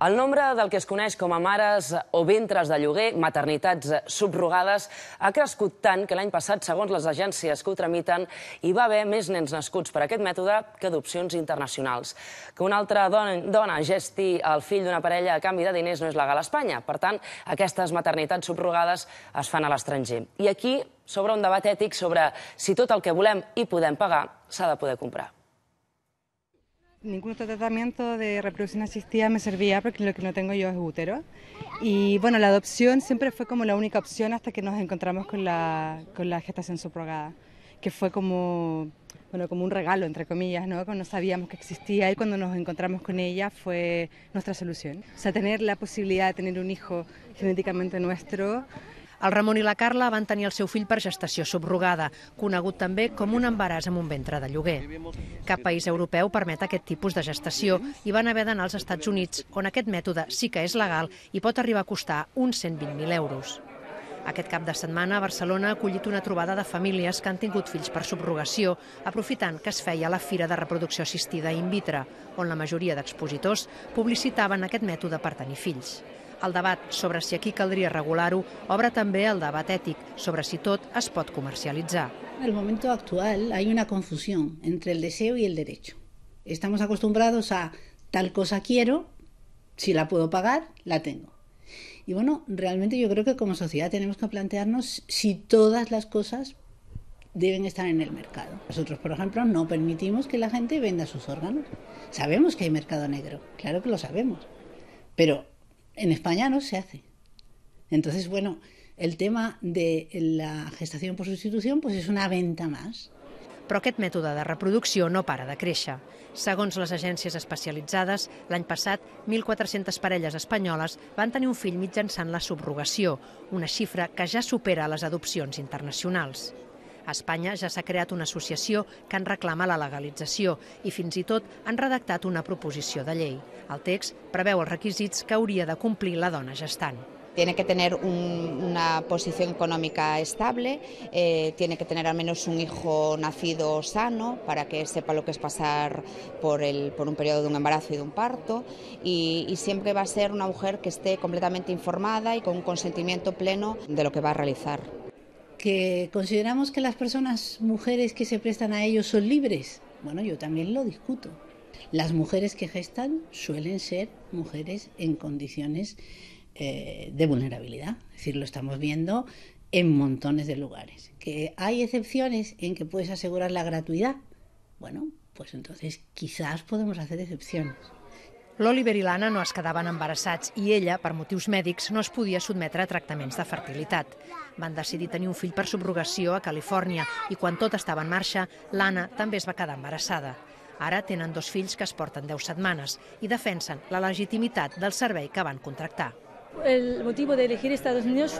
El nombre del que es coneix com a mares o ventres de lloguer, maternitats subrogades, ha crescut tant que l'any passat, segons les agències que ho tramiten, hi va haver més nens nascuts per aquest mètode que adopcions internacionals. Que una altra dona gesti el fill d'una parella a canvi de diners no és legal a Espanya. Per tant, aquestes maternitats subrogades es fan a l'estranger. I aquí s'obre un debat ètic sobre si tot el que volem i podem pagar s'ha de poder comprar. Ningún tratamiento de reproducción asistida me servía porque lo que no tengo yo es útero. Y bueno, la adopción siempre fue como la única opción hasta que nos encontramos con la gestación subrogada, que fue como un regalo, entre comillas, ¿no? Cuando no sabíamos que existía y cuando nos encontramos con ella fue nuestra solución. O sea, tener la posibilidad de tener un hijo genéticamente nuestro. El Ramon i la Carla van tenir el seu fill per gestació subrogada, conegut també com un embaràs amb un ventre de lloguer. Cap país europeu permet aquest tipus de gestació i van haver d'anar als Estats Units, on aquest mètode sí que és legal i pot arribar a costar uns 120.000 euros. Aquest cap de setmana, Barcelona ha acollit una trobada de famílies que han tingut fills per subrogació, aprofitant que es feia la Fira de Reproducció Assistida in vitro, on la majoria d'expositors publicitaven aquest mètode per tenir fills. El debat sobre si aquí caldria regular-ho obre també el debat ètic sobre si tot es pot comercialitzar. En el momento actual hay una confusión entre el deseo y el derecho. Estamos acostumbrados a tal cosa quiero, si la puedo pagar, la tengo. Y bueno, realmente yo creo que como sociedad tenemos que plantearnos si todas las cosas deben estar en el mercado. Nosotros, por ejemplo, no permitimos que la gente venda sus órganos. Sabemos que hay mercado negro, claro que lo sabemos, pero en España no se hace. Entonces, bueno, el tema de la gestación por sustitución pues és una venta més. Però aquest mètode de reproducció no para de créixer. Segons les agències especialitzades, l'any passat 1.400 parelles espanyoles van tenir un fill mitjançant la subrogació, una xifra que ja supera les adopcions internacionals. A Espanya ja s'ha creat una associació que en reclama la legalització i fins i tot han redactat una proposició de llei. El text preveu els requisits que hauria de complir la dona gestant. Tiene que tener una posición económica estable, tiene que tener al menos un hijo nacido sano para que sepa lo que es pasar por un periodo de un embarazo y de un parto y siempre va a ser una mujer que esté completamente informada y con un consentimiento pleno de lo que va a realizar. ¿Que consideramos que las personas, mujeres que se prestan a ello son libres? Bueno, yo también lo discuto. Las mujeres que gestan suelen ser mujeres en condiciones de vulnerabilidad. Es decir, lo estamos viendo en montones de lugares. ¿Que hay excepciones en que puedes asegurar la gratuïtat? Bueno, pues entonces quizás podemos hacer excepciones. L'Oliver i l'Anna no es quedaven embarassats i ella, per motius mèdics, no es podia sotmetre a tractaments de fertilitat. Van decidir tenir un fill per subrogació a Califòrnia i quan tot estava en marxa, l'Anna també es va quedar embarassada. Ara tenen 2 fills que es porten 10 setmanes i defensen la legitimitat del servei que van contractar. El motivo de elegir Estados Unidos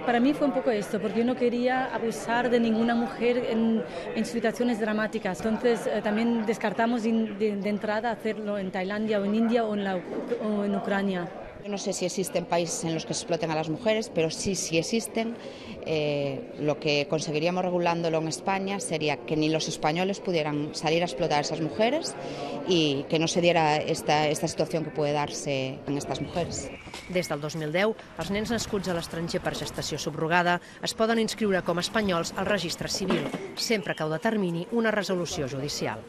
para mí fue un poco esto, porque yo no quería abusar de ninguna mujer en situaciones dramáticas. Entonces también descartamos de entrada hacerlo en Tailandia o en India o en Ucrania. Yo no sé si existen países en los que se exploten a las mujeres, pero sí existen. Lo que conseguiríamos regulándolo en España sería que ni los españoles pudieran salir a explotar a esas mujeres y que no se diera esta situación que puede darse en estas mujeres. Des del 2010, els nens nascuts a l'estranger per gestació subrogada es poden inscriure com a espanyols al registre civil, sempre que ho determini una resolució judicial.